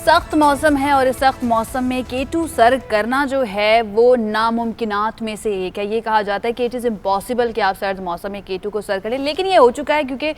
सख्त मौसम है और इस सख्त मौसम में K2 सर करना जो है वो नामुमकिनात में से एक है। ये कहा जाता है कि इट इज़ इम्पॉसिबल कि आप सर्द मौसम में K2 को सर करें, लेकिन ये हो चुका है क्योंकि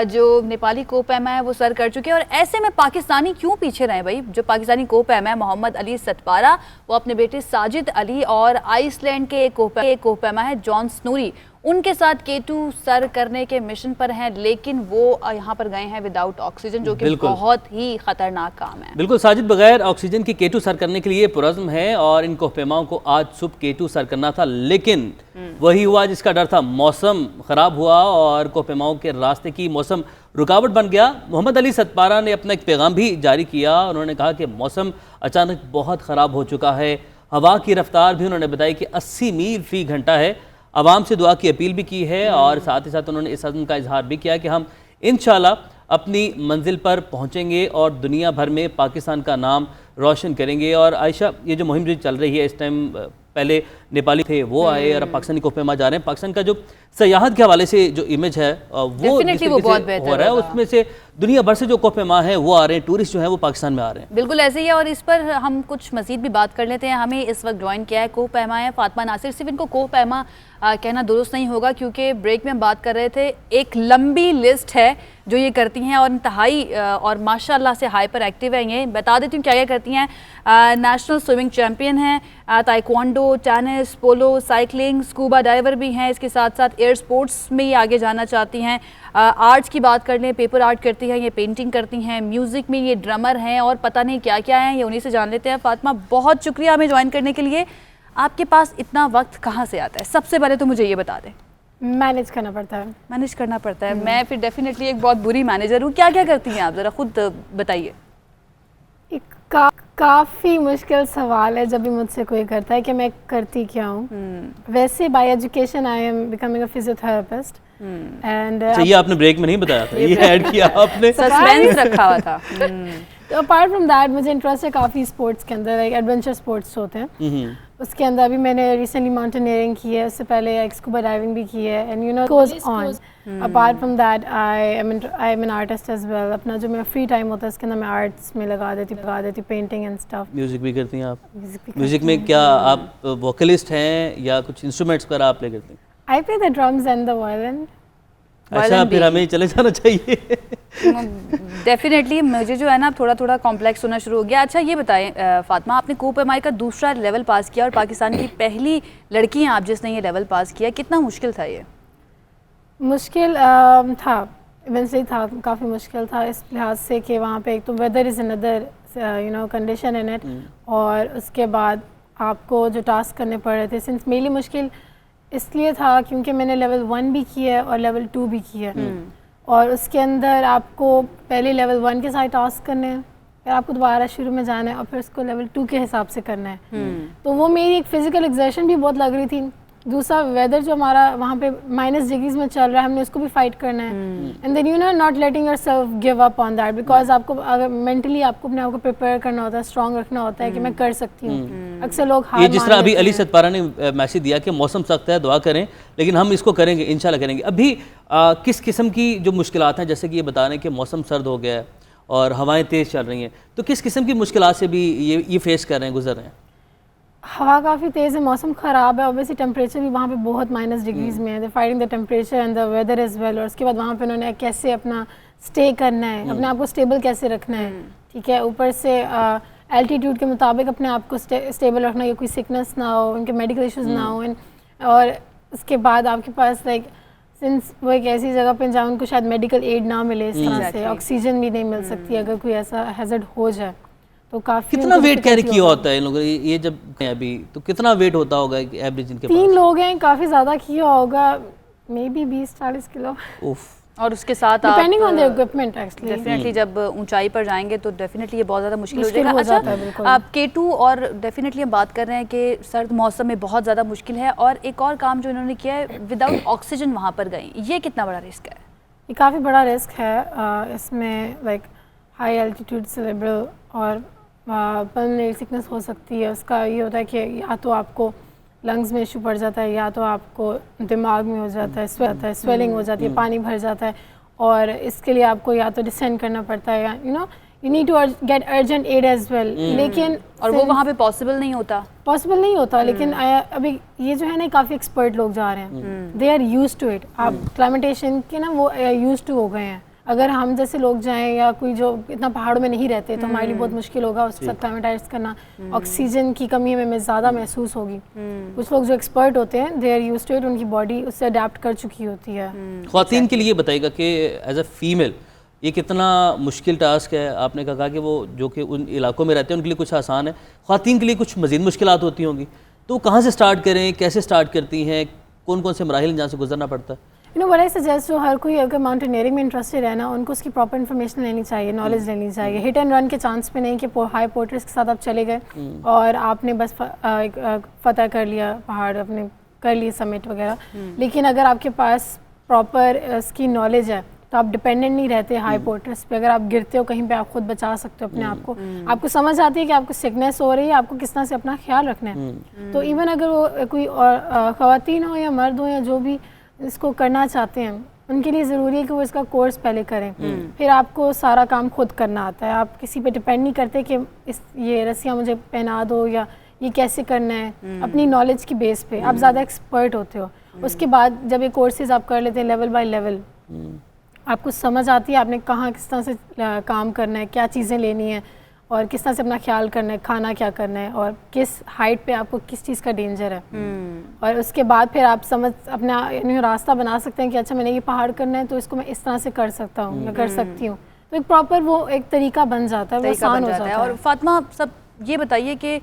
जो नेपाली को पैमा है वो सर कर चुके हैं। और ऐसे में पाकिस्तानी क्यों पीछे रहे भाई? जो पाकिस्तानी को पैमा है मोहम्मद अली सतपारा, वो अपने बेटे साजिद अली और आइसलैंड के एक को पैमा है जॉन स्नूरी, उनके साथ K2 सर करने के मिशन पर हैं, लेकिन वो यहाँ पर गए हैं विदाउट ऑक्सीजन, जो कि बहुत ही खतरनाक काम है। बिल्कुल साजिद, बगैर ऑक्सीजन की K2 सर करने के लिए पुरज़्म है और इन कोहपेमाओं को आज सुबह K2 सर करना था, लेकिन वही हुआ जिसका डर था। मौसम ख़राब हुआ और कोहपेमाओं के रास्ते की मौसम रुकावट बन गया। मोहम्मद अली सतपारा ने अपना एक पैगाम भी जारी किया। उन्होंने कहा कि मौसम अचानक बहुत ख़राब हो चुका है। हवा की रफ्तार भी उन्होंने बताई कि 80 मील फ़ी घंटा है। आवाम से दुआ की अपील भी की है और साथ ही साथ उन्होंने इस अज़्म का इजहार भी किया कि हम इंशाल्लाह अपनी मंजिल पर पहुंचेंगे और दुनिया भर में पाकिस्तान का नाम रोशन करेंगे। और आयशा, ये जो मुहिम जो चल रही है इस टाइम, पहले नेपाली थे वो आए और अब पाकिस्तानी कोहपेमा जा रहे हैं। पाकिस्तान का जो सयाहत के हवाले से जो इमेज है वो बहुत बेहतर हो रहा है। उसमें से दुनिया भर से जो कोहपेमा है वो आ रहे हैं, टूरिस्ट जो है वो पाकिस्तान में आ रहे हैं। बिल्कुल ऐसे ही है और इस पर हम कुछ मजीद भी बात कर लेते हैं। हमें इस वक्त ज्वाइन किया है कोहपेमा है फातिमा नासिर। सिर्फ इनको कोहपेमा कहना दुरुस्त नहीं होगा क्योंकि ब्रेक में हम बात कर रहे थे, एक लंबी लिस्ट है जो ये करती हैं और इंतहाई और माशाल्लाह से हाइपर एक्टिव है। ये बता देती हूँ क्या क्या करती हैं। नेशनल स्विमिंग चैम्पियन हैं, ताइक्वांडो, टेनिस, पोलो, साइकिलिंग, स्कूबा डाइवर भी हैं। इसके साथ साथ एयर स्पोर्ट्स में ये आगे जाना चाहती हैं। आर्ट्स की बात कर लें, पेपर आर्ट करती हैं, ये पेंटिंग करती हैं, म्यूज़िक में ये ड्रमर हैं और पता नहीं क्या क्या हैं, ये उन्हीं से जान लेते हैं। फातिमा, बहुत शुक्रिया हमें ज्वाइन करने के लिए। आपके पास इतना वक्त कहाँ से आता है? सबसे पहले तो मुझे ये बता दें। मैनेज करना पड़ता है। मैनेज करना पड़ता है। मैं फिर डेफिनेटली एक बहुत बुरी मैनेजर हूँ। क्या क्या करती हैं आप, ज़रा खुद बताइए। काफ़ी मुश्किल सवाल है जब भी मुझसे कोई करता है कि मैं करती क्या हूँ। वैसे bye education I am becoming a physiotherapist and ये आपने ब्रेक में नहीं बताया था, ये ऐड किया आपने, सस्पेंस रखा हुआ था। तो अपार्ट फ्रॉम दैट मुझे इंटरेस्ट है काफ़ी स्पोर्ट्स के अंदर, लाइक एडवेंचर स्पोर्ट्स होते हैं। उसके अंदर अभी मैंने रिसेंटली माउंटेनियरिंग की है, उससे पहले स्कूबा डाइविंग भी की है and you know goes on. Apart from that I am an artist as well. अपना जो मेरा फ्री टाइम होता है उसके अंदर मैं आर्ट्स में लगा देती पेंटिंग एंड स्टफ। म्यूजिक भी करती हैं आप? म्यूजिक में क्या आप वोकलिस्ट हैं या कुछ इंस्ट्रूमेंट्स पर आप प्ले करती हैं? I play the drums and the violin. अच्छा, फिर हमें चले जाना चाहिए। डेफिनेटली मुझे जो है ना थोड़ा थोड़ा कॉम्प्लेक्स होना शुरू हो गया। अच्छा ये बताएं फातिमा, आपने कोहपेमाई का दूसरा लेवल पास किया और पाकिस्तान की पहली लड़की हैं आप जिसने ये लेवल पास किया, कितना मुश्किल था ये? मुश्किल था, इवेंचुअली था, काफ़ी मुश्किल था इस लिहाज से कि वहाँ पे एक तो weather is another you know condition in it, और उसके बाद आपको जो टास्क करने पड़ रहे थे, सिंस मेनली मुश्किल इसलिए था क्योंकि मैंने लेवल 1 भी किया है और लेवल 2 भी किया है और उसके अंदर आपको पहले लेवल 1 के साथ टास्क करने हैं, फिर आपको दोबारा शुरू में जाना है और फिर उसको लेवल 2 के हिसाब से करना है। तो वो मेरी एक फिजिकल एक्सर्शन भी बहुत लग रही थी। दूसरा वेदर जो हमारा वहाँ पे माइनस डिग्रीज में चल रहा है, हमने उसको भी फाइट करना है and then you know not letting yourself give up on that, because आपको अगर मेंटली आपको अपने आप को प्रिपेयर करना होता है, स्ट्रॉन्ग रखना होता है कि मैं कर सकती हूँ। अक्सर लोग हार, ये जिस तरह अभी अली सतपारा ने मैसेज दिया कि मौसम सख्त है, दुआ करें, लेकिन हम इसको करेंगे, इंशाल्लाह करेंगे। अभी किस किस्म की जो मुश्किलात हैं, जैसे कि ये बता रहे हैं कि मौसम सर्द हो गया है और हवाएं तेज़ चल रही हैं, तो किस किस्म की मुश्किलात से भी ये फेस कर रहे हैं, गुजर रहे हैं? हवा काफ़ी तेज़ है, मौसम ख़राब है, ऑब्वियसली टेम्परेचर भी वहाँ पे बहुत माइनस डिग्रीज में है। They fighting the temperature and the weather as well. और उसके बाद वहाँ पे उन्होंने कैसे अपना स्टे करना है, अपने आप को स्टेबल कैसे रखना है, ठीक है, ऊपर से एल्टीट्यूड के मुताबिक अपने आप को स्टेबल रखना, कि कोई सिकनेस ना हो, उनके मेडिकल इशूज़ ना हो। और उसके बाद आपके पास लाइक सिंस वो एक ऐसी जगह पे जहाँ उनको शायद मेडिकल एड ना मिले इस तरह से, ऑक्सीजन भी नहीं मिल सकती अगर कोई ऐसा हैज़र्ड हो जाए, तो काफी। कितना वेट कैरी किया होता है इन लोगों ने ये जब अभी, तो कितना वेट होता होगा एवरेज इनके पास? 3 लोग हैं, काफी ज्यादा किया होगा, मे बी 20-40 किलो। और उसके साथ depending on the equipment actually. Definitely जब ऊंचाई पर जाएंगे तो डेफिनेटली ये बहुत ज़्यादा मुश्किल हो जाएगा। अच्छा, आप K2 और डेफिनेटली हम बात कर रहे हैं कि सर्द मौसम में बहुत ज़्यादा मुश्किल है, और एक और काम जो इन्होंने किया है, विदाउट ऑक्सीजन वहाँ पर गए, ये कितना बड़ा रिस्क है? ये काफ़ी बड़ा रिस्क है। इसमें लाइक हाई एल्टीट्यूड सेरेब्रल और पल्मोनरी सिकनेस हो सकती है। उसका ये होता है कि या तो आपको लंग्स में इशू पड़ जाता है, या तो आपको दिमाग में हो जाता है, स्वेलिंग हो जाती है, पानी भर जाता है, और इसके लिए आपको या तो डिसेंड करना पड़ता है, या you know you need to get urgent aid as well, लेकिन और वो वहाँ पे पॉसिबल नहीं होता। पॉसिबल नहीं होता, लेकिन अभी ये जो है ना काफ़ी एक्सपर्ट लोग जा रहे हैं, they are used to it. आप क्लाइमेटेशन के ना वो यूज टू हो गए हैं। अगर हम जैसे लोग जाएं या कोई जो इतना पहाड़ों में नहीं रहते तो हमारे लिए बहुत मुश्किल होगा उसके साथ क्लाइमेटाइज करना। ऑक्सीजन की कमी हमें ज़्यादा महसूस होगी। कुछ लोग जो एक्सपर्ट होते हैं they are used to it, उनकी बॉडी उससे अडेप्ट कर चुकी होती है। ख्वातीन के लिए बताइएगा कि एज अ फीमेल ये कितना मुश्किल टास्क है। आपने कहा कि वो जो कि उन इलाकों में रहते हैं उनके लिए कुछ आसान है, ख्वातीन के लिए कुछ मज़ीद मुश्किलात होती होंगी, तो कहाँ से स्टार्ट करें, कैसे स्टार्ट करती हैं, कौन कौन से मराहिल जहाँ से गुजरना पड़ता है? You know what I suggest, जो हर कोई अगर माउंटेनियरिंग में इंटरेस्टेड है ना, उनको उसकी प्रॉपर इन्फॉर्मेशन लेनी चाहिए, नॉलेज लेनी चाहिए। हिट एंड रन के चांस पे नहीं कि हाई पोर्टर्स के साथ आप चले गए और आपने बस फतह कर लिया पहाड़, अपने कर लिए समिट वगैरह। लेकिन अगर आपके पास प्रॉपर इसकी नॉलेज है तो आप डिपेंडेंट नहीं रहते हाई पोर्टर्स पे। अगर आप गिरते हो कहीं पे आप खुद बचा सकते हो अपने आप को। आपको समझ आती है कि आपको सिकनेस हो रही है, आपको किस तरह से अपना ख्याल रखना है। तो इवन अगर वो कोई और ख़वातीन हो या मर्द हो या जो भी इसको करना चाहते हैं, उनके लिए ज़रूरी है कि वो इसका कोर्स पहले करें। फिर आपको सारा काम खुद करना आता है, आप किसी पे डिपेंड नहीं करते कि ये रस्सियाँ मुझे पहना दो या ये कैसे करना है। अपनी नॉलेज की बेस पे आप ज़्यादा एक्सपर्ट होते हो। उसके बाद जब ये कोर्सेज आप कर लेते हैं लेवल बाय लेवल, आपको समझ आती है आपने कहाँ किस तरह से काम करना है, क्या चीज़ें लेनी है और किस तरह से अपना ख्याल करना है, खाना क्या करना है और किस हाइट पे आपको किस चीज़ का डेंजर है। और उसके बाद फिर आप समझ अपना रास्ता बना सकते हैं कि अच्छा मैंने ये पहाड़ करना है तो इसको मैं इस तरह से कर सकता हूँ या कर सकती हूँ। तो एक प्रॉपर वो एक तरीका बन जाता है, वो आसान हो जाता है। और फातिमा सब ये बताइए कि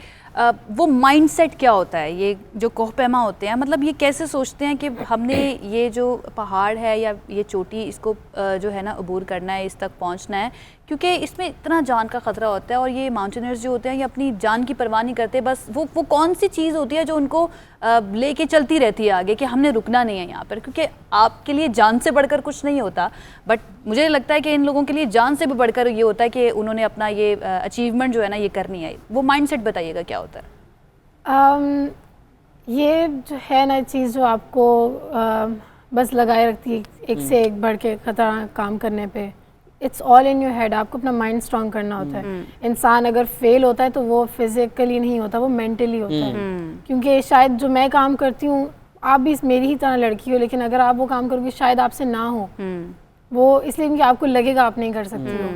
वो माइंडसेट क्या होता है, ये जो कोहपेमा होते हैं, मतलब ये कैसे सोचते हैं कि हमने ये जो पहाड़ है या ये चोटी इसको जो है ना अबूर करना है, इस तक पहुंचना है, क्योंकि इसमें इतना जान का ख़तरा होता है। और ये माउंटेनियर्स जो होते हैं ये अपनी जान की परवाह नहीं करते, बस वो कौन सी चीज़ होती है जो उनको लेके चलती रहती है आगे कि हमने रुकना नहीं है यहाँ पर, क्योंकि आपके लिए जान से बढ़कर कुछ नहीं होता, बट मुझे लगता है कि इन लोगों के लिए जान से भी बढ़कर ये होता है कि उन्होंने अपना ये अचीवमेंट जो है ना ये करनी है। वो माइंडसेट बताइएगा क्या होता है? ये जो है ना चीज़ जो आपको बस लगाए रखती है एक से एक बढ़ के खतरा काम करने पे, it's all in your head. आपको अपना माइंड स्ट्रांग करना होता है। इंसान अगर फेल होता है तो वो फिजिकली नहीं होता, वो मेंटली होता है। क्योंकि शायद जो मैं काम करती हूँ, आप भी मेरी ही तरह लड़की हो, लेकिन अगर आप वो काम करोगे शायद आपसे ना हो वो, इसलिए क्योंकि आपको लगेगा आप नहीं कर सकती हो।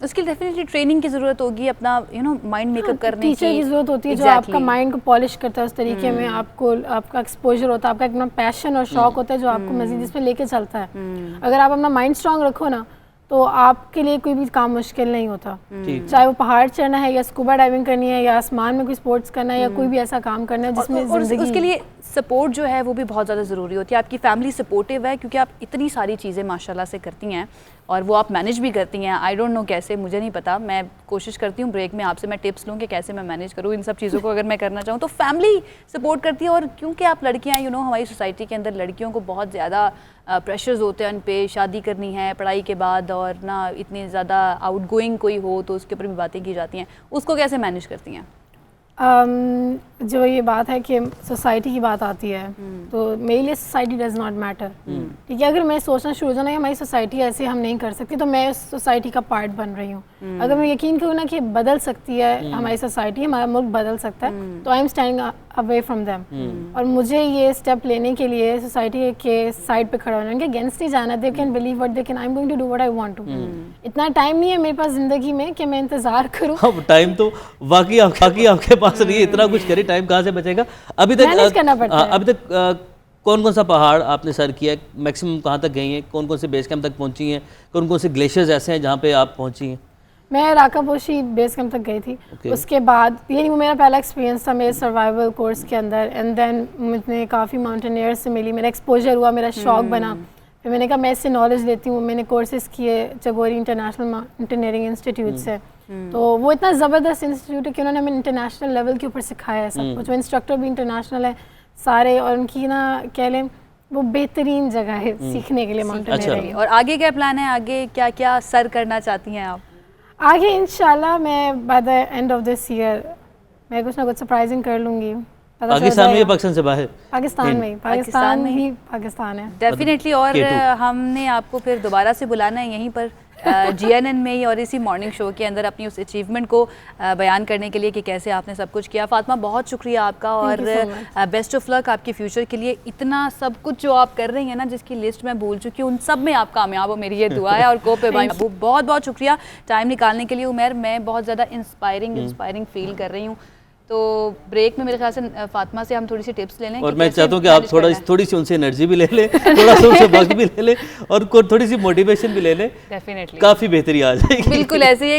उसके लिए डेफिनेटली ट्रेनिंग की ज़रूरत होगी, अपना माइंड मेकअप करने की, टीचर की ज़रूरत होती है जो आपका माइंड को पॉलिश करता है उस तरीके में। आपको आपका एक्सपोजर होता है, आपका अपना पैशन और शौक होता है जो आपको मजीद इसमें लेके चलता है। अगर आप अपना माइंड स्ट्रांग रखो ना तो आपके लिए कोई भी काम मुश्किल नहीं होता। चाहे वो पहाड़ चढ़ना है या स्कूबा डाइविंग करनी है या आसमान में कोई स्पोर्ट्स करना है या कोई भी ऐसा काम करना है जिसमें ज़िंदगी, उसके लिए सपोर्ट जो है वो भी बहुत ज़्यादा ज़रूरी होती है। आपकी फैमिली सपोर्टिव है क्योंकि आप इतनी सारी चीज़ें माशाल्लाह से करती हैं और वो आप मैनेज भी करती हैं। आई डोंट नो कैसे, मुझे नहीं पता। मैं कोशिश करती हूँ ब्रेक में आपसे मैं टिप्स लूँ कि कैसे मैं मैनेज करूँ इन सब चीज़ों को अगर मैं करना चाहूँ। तो फैमिली सपोर्ट करती है और क्योंकि आप लड़कियाँ हमारी सोसाइटी के अंदर लड़कियों को बहुत ज़्यादा प्रेशर्स होते हैं उन पे, शादी करनी है पढ़ाई के बाद और ना इतनी ज़्यादा आउटगोइंग कोई हो तो उसके ऊपर भी बातें की जाती हैं, उसको कैसे मैनेज करती हैं? जो ये बात है कि सोसाइटी की बात आती है तो मेरे लिए सोसाइटी डज नॉट मैटर। ठीक है, अगर मैं सोचना शुरू हो जाना कि हमारी सोसाइटी ऐसे हम नहीं कर सकती तो मैं उस सोसाइटी का पार्ट बन रही हूँ। अगर मैं यकीन करूँ ना कि बदल सकती है हमारी सोसाइटी, हमारा मुल्क बदल सकता है, तो I am standing away from them. और मुझे ये स्टेप लेने के लिए सोसाइटी के साइड पे खड़ा होना, उनके अगेंस्ट नहीं जाना। They can believe what they can, I am going to do what I want to. इतना टाइम नहीं है मेरे पास जिंदगी में कि मैं इंतजार करूँ। टाइम तो वाकई आपके पास नहीं है, इतना कुछ करे, टाइम कहाँ से बचेगा? अभी तक मैनेज करना पड़ता है। अभी तक कौन कौन सा पहाड़ आपने सर किया, मैक्सिमम कहाँ तक गई हैं, कौन कौन से बेस कैंप तक पहुँची हैं, कौन कौन से ग्लेशियर्स ऐसे हैं जहाँ पे आप पहुँची हैं? मैं राकापोशी बेस कैंप तक गई थी। उसके बाद ये वो मेरा पहला एक्सपीरियंस था मेरे सर्वाइवल कोर्स के अंदर। एंड देन मुझे काफ़ी माउंटेनियर्स से मिली, मेरा एक्सपोजर हुआ, मेरा शौक बना। फिर मैंने कहा मैं इससे नॉलेज लेती हूँ। मैंने कोर्सेज किए चगोरी इंटरनेशनल माउंटेनियरिंग इंस्टीट्यूट से। तो वो इतना ज़बरदस्त इंस्टीट्यूट है कि उन्होंने हमें इंटरनेशनल लेवल के ऊपर सिखाया है सब कुछ। वो इंस्ट्रक्टर भी इंटरनेशनल है सारे, और उनकी ना कह लें वो बेहतरीन जगह है सीखने के लिए माउंटेनियरिंग। और आगे क्या प्लान है, आगे क्या क्या सर करना चाहती हैं आप? आगे इंशाल्लाह मैं by the end of this year मैं कुछ ना कुछ सरप्राइजिंग कर लूँगी। पाकिस्तान में या पाकिस्तान से बाहर? पाकिस्तान में, पाकिस्तान में ही पाकिस्तान है डेफिनेटली। और हमने आपको फिर दोबारा से बुलाना है यहीं पर GNN में और इसी मॉर्निंग शो के अंदर अपनी उस अचीवमेंट को बयान करने के लिए कि कैसे आपने सब कुछ किया। फातिमा, बहुत शुक्रिया आपका और बेस्ट ऑफ लक आपके फ्यूचर के लिए। इतना सब कुछ जो आप कर रही हैं ना, जिसकी लिस्ट मैं भूल चुकी हूँ, उन सब में आप कामयाब हो, मेरी ये दुआ है। और कोपे भाई बहुत बहुत शुक्रिया टाइम निकालने के लिए। उमर, मैं बहुत ज़्यादा इंस्पायरिंग फील कर रही हूँ। तो ब्रेक में मेरे ख्याल से फातिमा से हम थोड़ी सी टिप्स ले लें। और मैं चाहता हूँ कि आप थोड़ी सी उनसे एनर्जी भी ले लें, थोड़ा सा उनसे वक्त भी ले लें और थोड़ी सी मोटिवेशन भी ले लें। डेफिनेटली काफ़ी बेहतरी आ जाएगी। बिल्कुल ऐसे ही